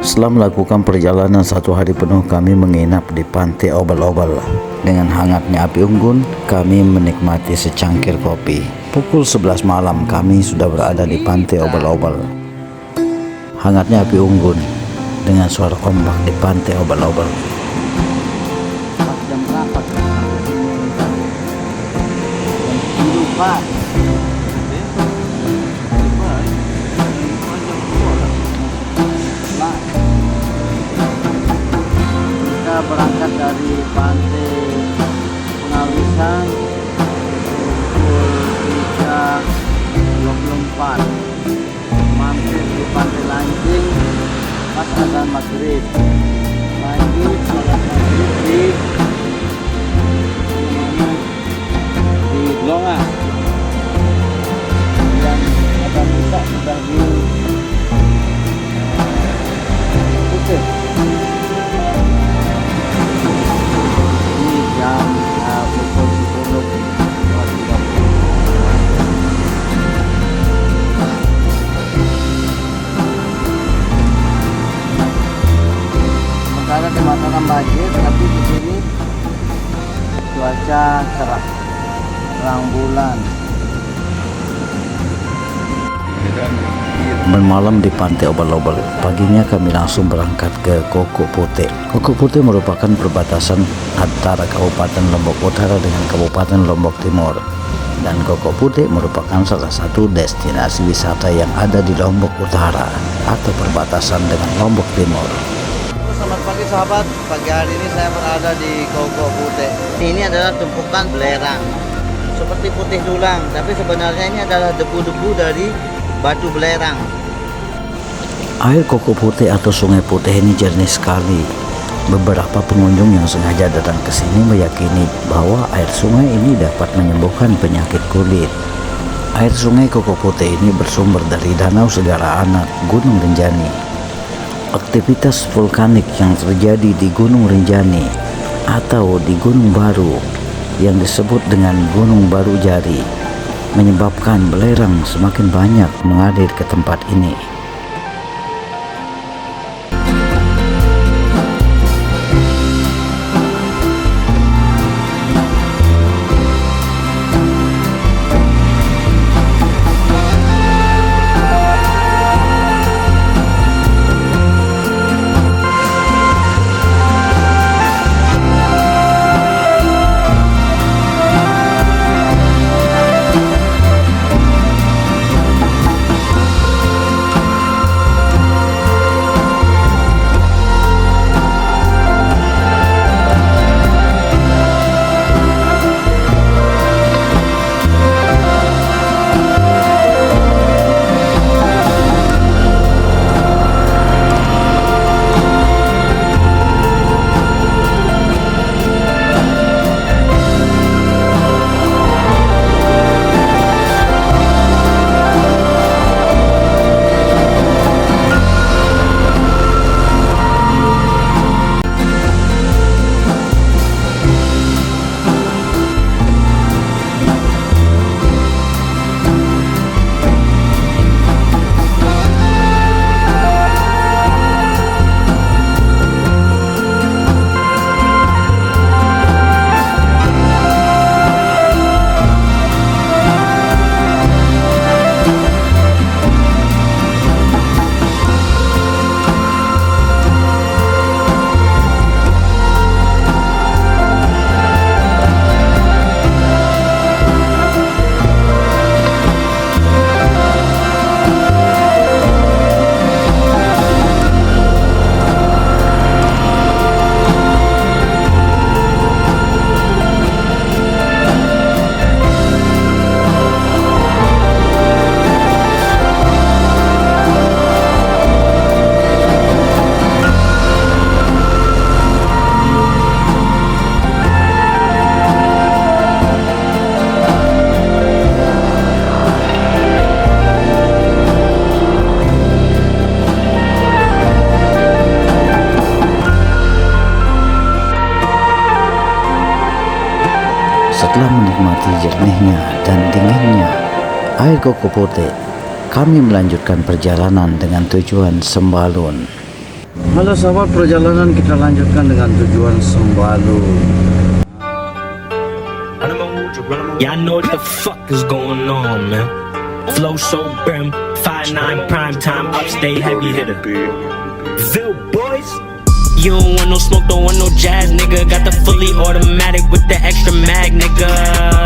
Setelah melakukan perjalanan 1 hari penuh, kami menginap di Pantai Obal-Obal. Dengan hangatnya api unggun, kami menikmati secangkir kopi. Pukul 11 malam kami sudah berada di Pantai Obal-Obal. Hangatnya api unggun dengan suara ombak di Pantai Obal-Obal. Jam berapa? Jam 10, Kita berangkat dari Pantai Pengawisan pukul 3.24, mampir di Pantai Lancing pas azan maghrib, lanjut sholat maghrib di Blonga, dan azan isya sudah di Putih. Ini jam pukul 10.30. Sementara di Mataram banjir, tapi di sini cuaca cerah, terang bulan. Bermalam di Pantai Obal-Obal. Paginya kami langsung berangkat ke Koko Putih. Koko Putih merupakan perbatasan antara Kabupaten Lombok Utara dengan Kabupaten Lombok Timur. Dan Koko Putih merupakan salah satu destinasi wisata yang ada di Lombok Utara atau perbatasan dengan Lombok Timur. Selamat pagi sahabat, pagi hari ini saya berada di Koko Putih. Ini adalah tumpukan belerang seperti putih tulang, tapi sebenarnya ini adalah debu-debu dari batu belerang. Air Koko Putih atau Sungai Putih ini jernih sekali. Beberapa pengunjung yang sengaja datang ke sini meyakini bahwa air sungai ini dapat menyembuhkan penyakit kulit. Air Sungai Koko Putih ini bersumber dari Danau Segara Anak, Gunung Rinjani. Aktivitas vulkanik yang terjadi di Gunung Rinjani atau di Gunung Baru yang disebut dengan Gunung Baru Jari menyebabkan belerang semakin banyak mengalir ke tempat ini. Setelah menikmati jernihnya dan dinginnya air Koko Putih, kami melanjutkan perjalanan dengan tujuan Sembalun. Halo sahabat, perjalanan kita lanjutkan dengan tujuan Sembalu. Y'all know what the fuck is going on, man. Flow so brim, 5'9" prime time, upstate heavy hitter. Ville boys. You don't want no smoke, don't want no jazz, nigga. Got the fully automatic with the extra mag, nigga.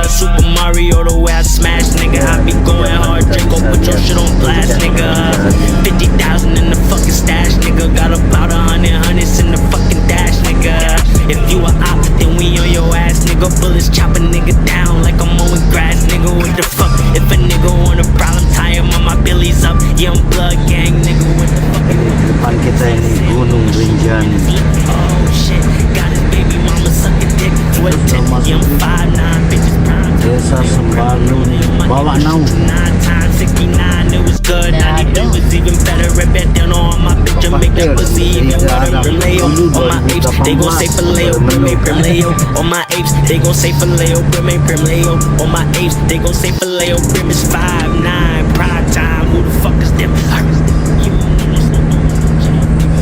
Super Mario the way I smash, nigga. I be going hard, Draco, put your shit on blast, nigga. 50,000 in the fucking stash, nigga. Got about 100 hundreds in the fucking dash, nigga. If you a op, then we on your ass, nigga. Bullets chop a nigga down like I'm mowing grass, nigga. What the fuck? If a nigga want a problem, tie him on my billies up. Young blood gang, nigga. What the fuck? Ini di depan kita ini Gunung Rinjani. Oh shit, got his baby mama sucking dick for a tip. Young 5'9" bitches prime. Desa Sembalu nih, bawa naung. 9 times 69, it was good. 93 was even better. Rip it down on my picture, make that pussy even wetter. Brimleo on my apes, they gon' say Fileo. Brimleo on my apes, they gon' say Fileo. Brimleo on my apes, they gon' say Fileo. Brim is 5'9", prime time. Who the fuck is them?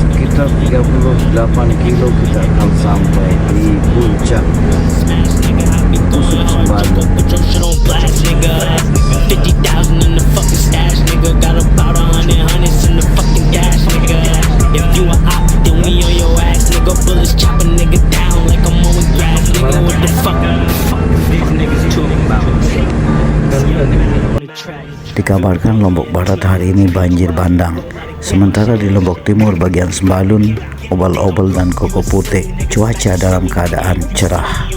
Sekitar 38 kilo kita akan sampai di puncak Pusuk Sembalu. Put your shit on blast, nigga. 50,000 in the fucking stash, nigga. Got about 100 hundreds in the fucking dash, nigga. If you a op, then we on your ass, nigga. Bullets chop a nigga down like I'm mowing grass, nigga. What the fuck? Fuck these niggas talking about? Dikabarkan Lombok Barat hari ini banjir bandang. Sementara di Lombok Timur bagian Sembalun, Obal-Obal dan Koko Putih, cuaca dalam keadaan cerah.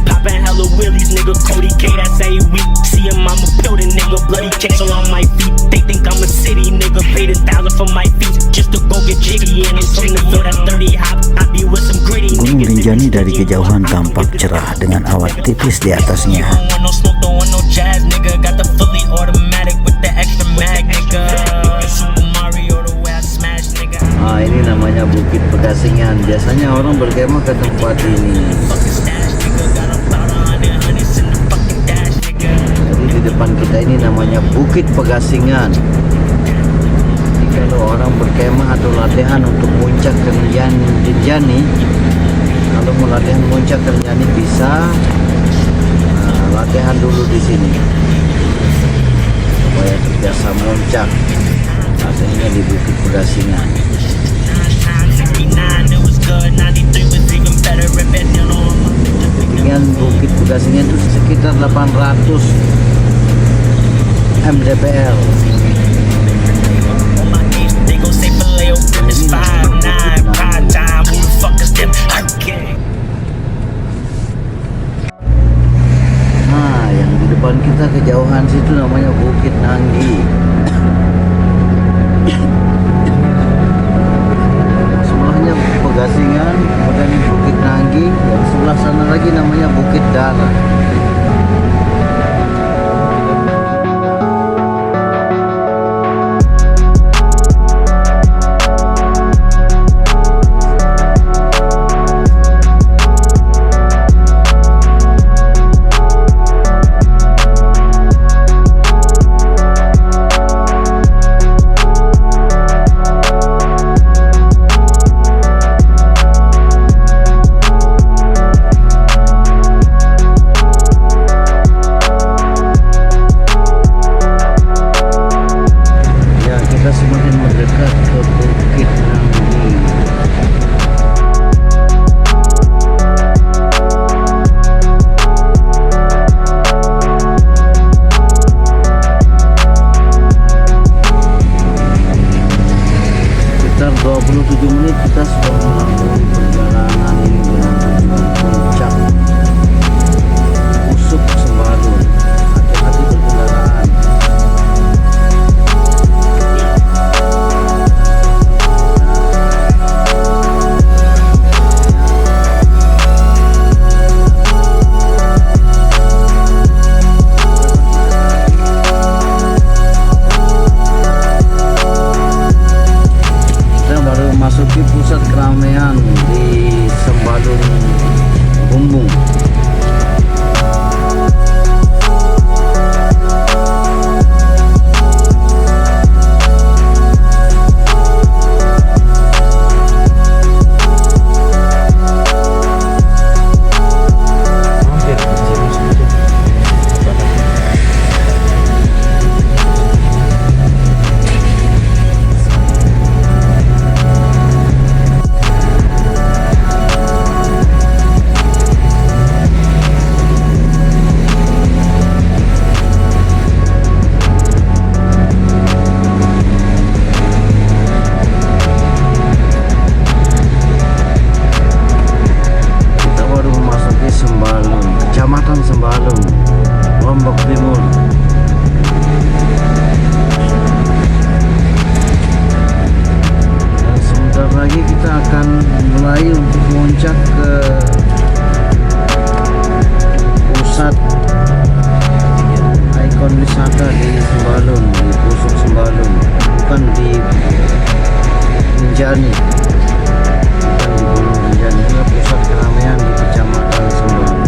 Poppin' hella wheelies, nigga. Cody K, that's a week. See him, I'm a building, nigga. Bloody checks all on my feet. They think I'm a city, nigga. Paid 1,000 for my feet just to go get jiggy. And it's in the field, that's 30 hop. I be with some gritty Gunung niggas. Rinjani dari kejauhan tampak cerah dengan awan tipis di atasnya. Don't want no smoke, don't want no jazz, nigga. Got the fully automatic with the extra mag, nigga. Super Mario the way I smash, nigga. Ah, ini namanya Bukit Pegasingan. Biasanya orang berkemah ke tempat ini. Fucking stash, nigga. Got about 100 hundreds in the fucking dash, nigga. Jadi di depan kita ini namanya Bukit Pegasingan. Jadi kalau orang berkemah atau latihan untuk puncak ke Rinjani, kalau mau latihan puncak ke Rinjani bisa latihan dulu di sini supaya terbiasa muncak. Latihannya di Bukit Pegasingan. 69, it was good. 93 was even better. Rip it down on my Ketinggian Bukit Pegasingan itu sekitar 800 mdpl. on my apes. They gon' say Fileo. Brim is 5'9", prime time. Who the fuck is them? Okay. Nah, yang di depan kita kejauhan situ namanya Bukit Nanggi. Sebelahnya Pegasingan, kemudian ini Bukit Nanggi, dan sebelah sana lagi namanya Bukit Dara. Rinjani. Kita di Gunung Rinjani, inilah pusat keramaian di Kecamatan Sembalun.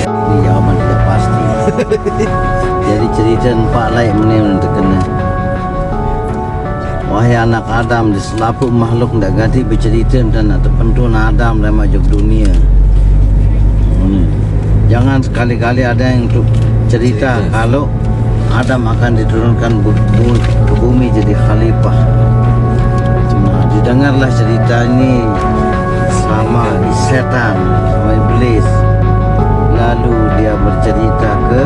Ini jawaban tidak pasti. Jadi cerita Pak Lai meneh terkena. Wahai anak Adam, di selaput makhluk ndak ganti bercerita dan nak terpentun Adam dalam majok dunia. Jangan sekali-kali ada yang cerita kalau Adam akan diturunkan ke bumi jadi khalifah. Nah, didengarlah cerita ini sama setan, sama iblis. Lalu dia bercerita ke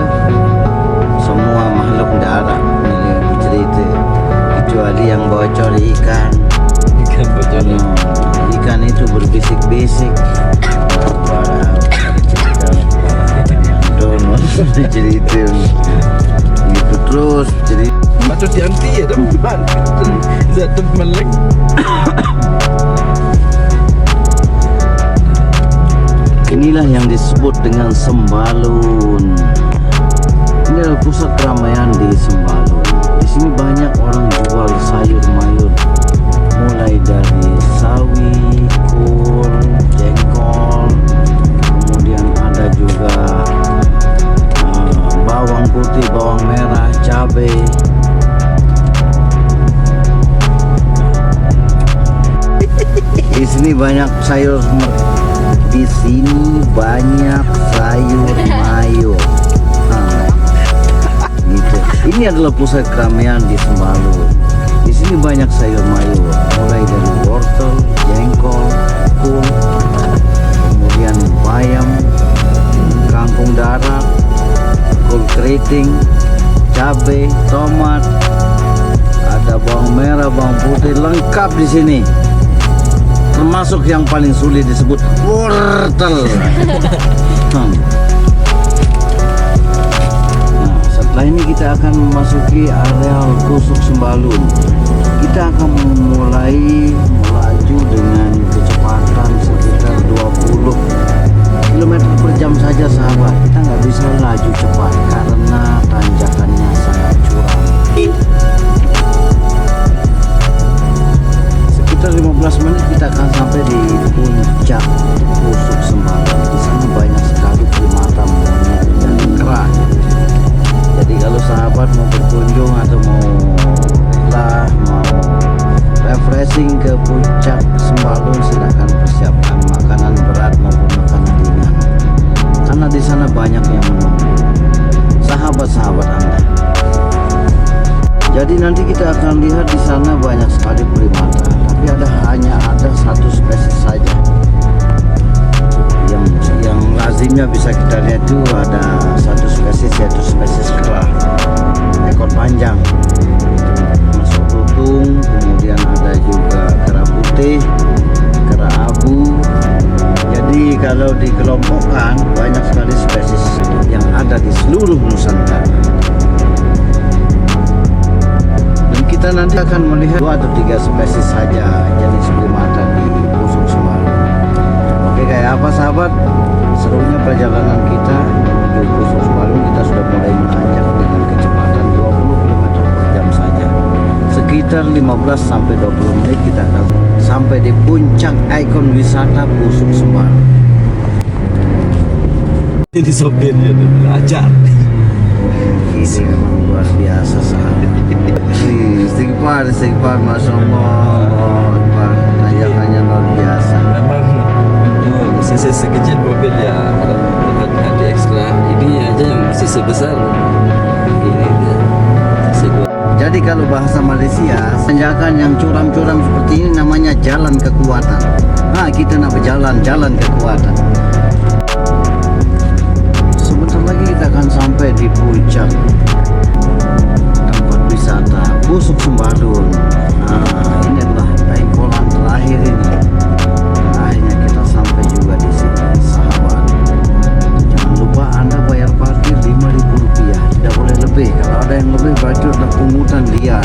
semua makhluk darat ini bercerita, kecuali yang bocor ikan. Ikan itu berbisik-bisik. Cerita gitu terus jadi Macam dianti ya teman. Zat melek. inilah yang disebut dengan Sembalun. Ini adalah pusat keramaian di Sembalun. Di sini banyak orang jual sayur mayur, mulai dari sawi, kol, jengkol, kemudian ada juga bawang putih, bawang merah, cabai. Di sini banyak sayur, di sini banyak sayur mayur. Gitu. Ini adalah pusat keramaian di Sembalun. Di sini banyak sayur mayur, mulai dari wortel, jengkol, kol, kemudian bayam, kangkung darat, kol keriting, cabai, tomat, ada bawang merah, bawang putih, lengkap di sini. Termasuk yang paling sulit disebut wortel. Nah, setelah ini kita akan memasuki areal Pusuk Sembalun. Kita akan mulai melaju dengan kecepatan sekitar 20 km per jam saja sahabat. Kita nggak bisa laju cepat karena tanjakannya sangat curam. Sekitar 15 menit kita akan sampai di puncak Pusuk Sembalun. Di sana banyak sekali primata, monyet dan kera. Jadi kalau sahabat mau berkunjung atau mau refreshing ke puncak Sembalun, silakan persiapkan makanan berat maupun makanan ringan. Karena di sana banyak yang menunggu sahabat-sahabat Anda. Jadi nanti kita akan lihat di sana banyak sekali primata, tapi hanya ada satu spesies saja yang lazimnya bisa kita lihat itu ada satu spesies, yaitu spesies kera ekor panjang, masuk tutung. Kemudian ada juga kera putih, kera abu. Jadi kalau dikelompokkan banyak sekali spesies yang ada di seluruh Nusantara. Kita nanti akan melihat 2 atau 3 spesies saja jenis primata di Pusuk Sembalun. Oke, kayak apa sahabat? Serunya perjalanan kita menuju Pusuk Sembalun. Kita sudah mulai menanjak dengan kecepatan 20 km per jam saja. Sekitar 15 sampai 20 menit kita akan sampai di puncak ikon wisata Pusuk Sembalun. Ini sopirnya tuh belajar. Ini memang luar biasa sahabat. Istighfar, Masya Allah. Tanjakannya luar biasa. Memang sisi sekecil mobil ya ada ekstra. Ini aja yang sisi besar. Ini dia. Jadi kalau bahasa Malaysia, tanjakan yang curam-curam seperti ini namanya jalan kekuatan. Nah, kita nak berjalan, jalan kekuatan. Sebentar lagi kita akan sampai di puncak tempat wisata Pusuk Sembalun. Nah, ini adalah pengkolan terakhir ini. Akhirnya kita sampai juga di sini, sahabat. Jangan lupa Anda bayar parkir Rp5.000, tidak boleh lebih. Kalau ada yang lebih berarti adalah pungutan liar.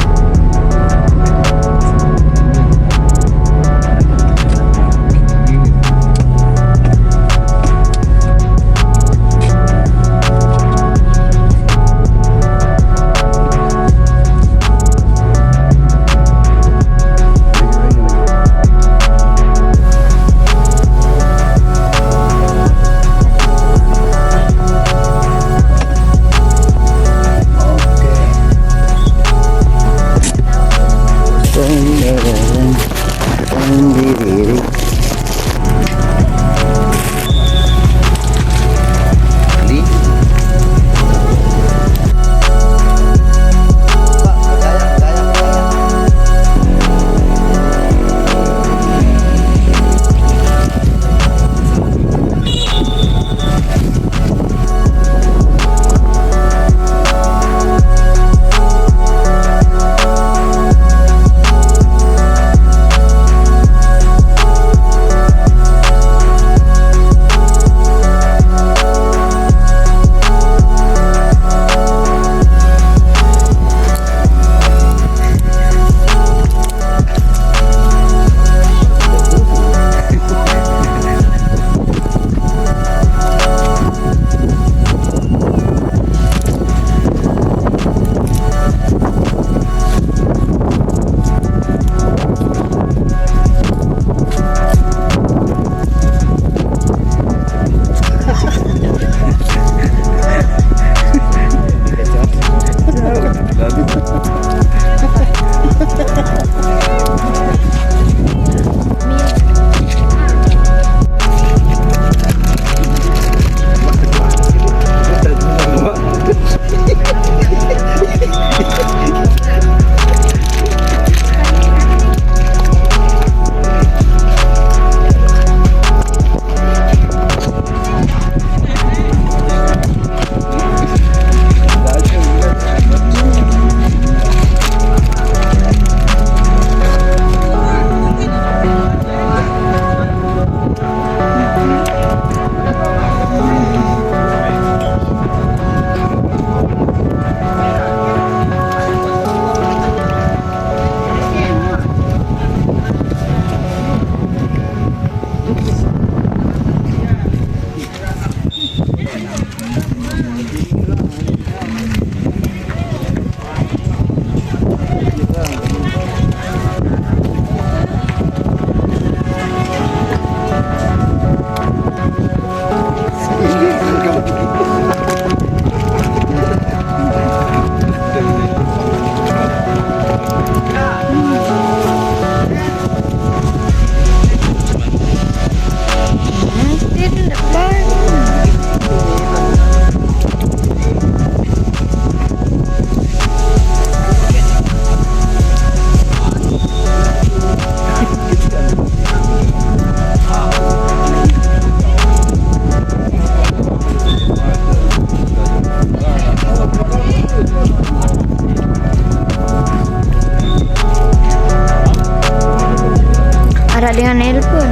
dengan nelpon.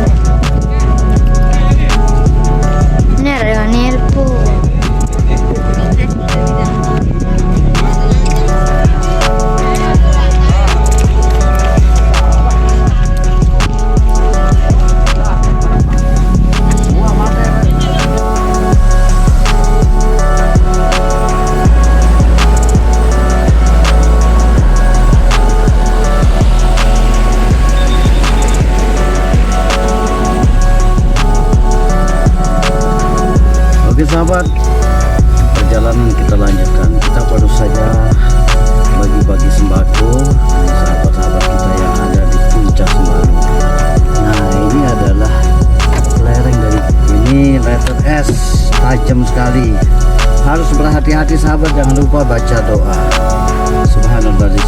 Ini ada dengan nelpon. Oke sahabat, perjalanan kita lanjutkan. Kita baru saja bagi-bagi sembako dengan sahabat-sahabat kita yang ada di puncak Sembalun. Nah ini adalah lereng dari ini, letter S, tajam sekali. Harus berhati-hati sahabat, jangan lupa baca doa. Subhanallah di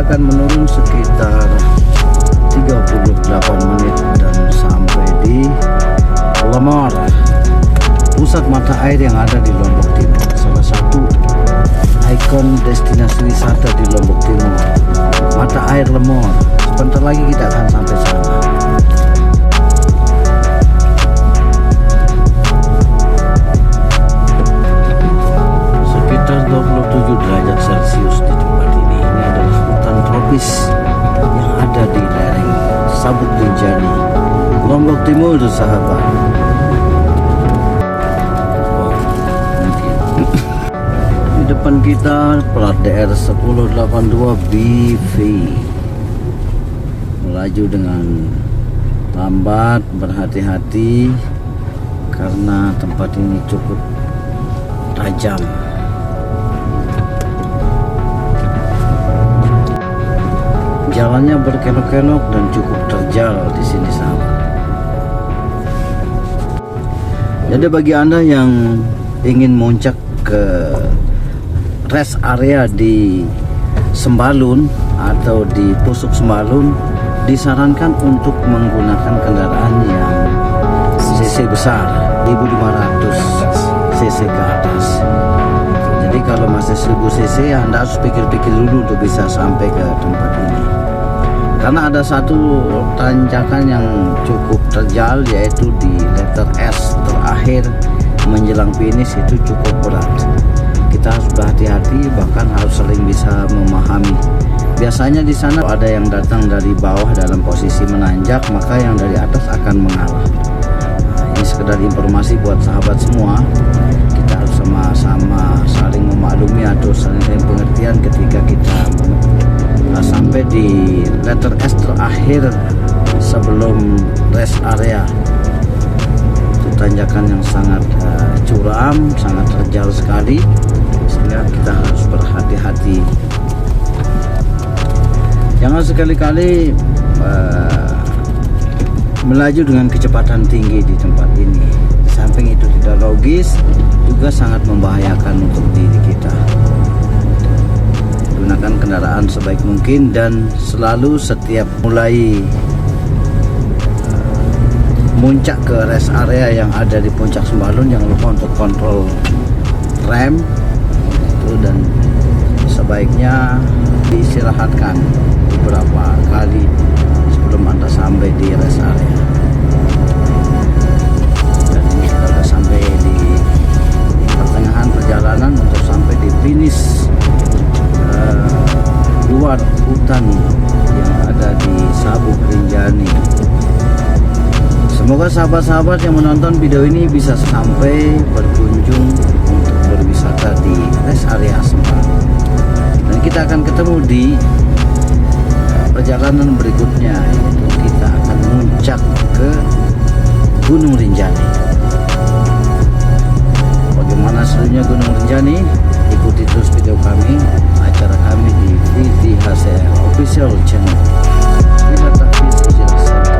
akan menurun sekitar 38 menit dan sampai di Lemor, pusat mata air yang ada di Lombok Timur, salah satu ikon destinasi wisata di Lombok Timur, mata air Lemor. Sebentar lagi kita akan sampai sana. Sekitar 27 derajat Celcius di tempat ini. Ini adalah hutan tropis yang ada di lereng Sabuk Rinjani, Lombok Timur, sahabat. Di depan kita plat DR 1082 BV, melaju dengan lambat, berhati-hati karena tempat ini cukup tajam. Jalannya berkelok-kelok dan cukup terjal di sini, sahabat. Jadi bagi Anda yang ingin muncak ke rest area di Sembalun atau di Pusuk Sembalun, disarankan untuk menggunakan kendaraan yang cc besar, 1500 cc ke atas. Jadi kalau masih 1000 cc, Anda harus pikir-pikir dulu untuk bisa sampai ke tempat ini. Karena ada satu tanjakan yang cukup terjal, yaitu di letter S terakhir menjelang finish, itu cukup berat. Kita harus berhati-hati, bahkan harus saling bisa memahami. Biasanya di sana ada yang datang dari bawah dalam posisi menanjak, maka yang dari atas akan mengalah. Nah, ini sekedar informasi buat sahabat semua. Kita harus sama-sama saling memaklumi atau saling pengertian ketika kita sampai di letter S terakhir sebelum rest area. Itu tanjakan yang sangat curam, sangat terjal sekali, sehingga kita harus berhati-hati. Jangan sekali-kali melaju dengan kecepatan tinggi di tempat ini. Di samping itu tidak logis, juga sangat membahayakan untuk diri kita. Gunakan kendaraan sebaik mungkin dan selalu setiap mulai muncak ke rest area yang ada di puncak Sembalun, jangan lupa untuk kontrol rem itu, dan sebaiknya diistirahatkan beberapa kali sebelum Anda sampai di rest area. Dan ini kita sudah sampai di pertengahan perjalanan untuk sampai di finish luar hutan yang ada di Sabuk Rinjani. Semoga sahabat-sahabat yang menonton video ini bisa sampai berkunjung untuk berwisata kita di rest area Semarang. Dan kita akan ketemu di perjalanan berikutnya, yaitu kita akan muncak ke Gunung Rinjani. Bagaimana serunya Gunung Rinjani? Ikuti terus video kami, acara kami di VTHCR Official Channel. Bila Tahfiz Hijrah Center.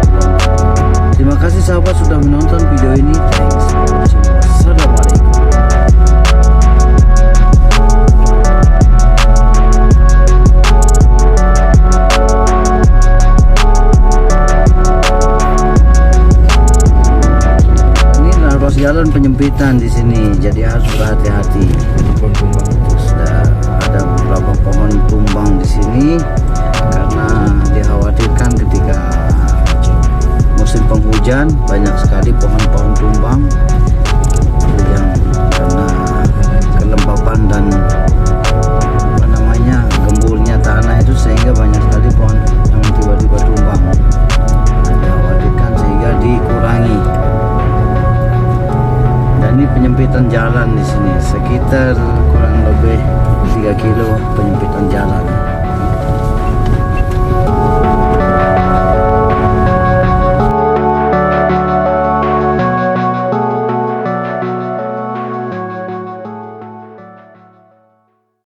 Terima kasih sahabat sudah menonton video ini. Thanks for watching. Wassalamualaikum. Jalan penyempitan di sini, jadi harus berhati-hati. Sudah ada beberapa pohon tumbang di sini karena dikhawatirkan ketika musim penghujan banyak sekali pohon-pohon tumbang yang karena kelembapan dan gembulnya tanah itu, sehingga banyak sekali pohon yang tiba-tiba tumbang. Dikhawatirkan sehingga dikurangi. Ini penyempitan jalan di sini, sekitar kurang lebih 3 kilo penyempitan jalan.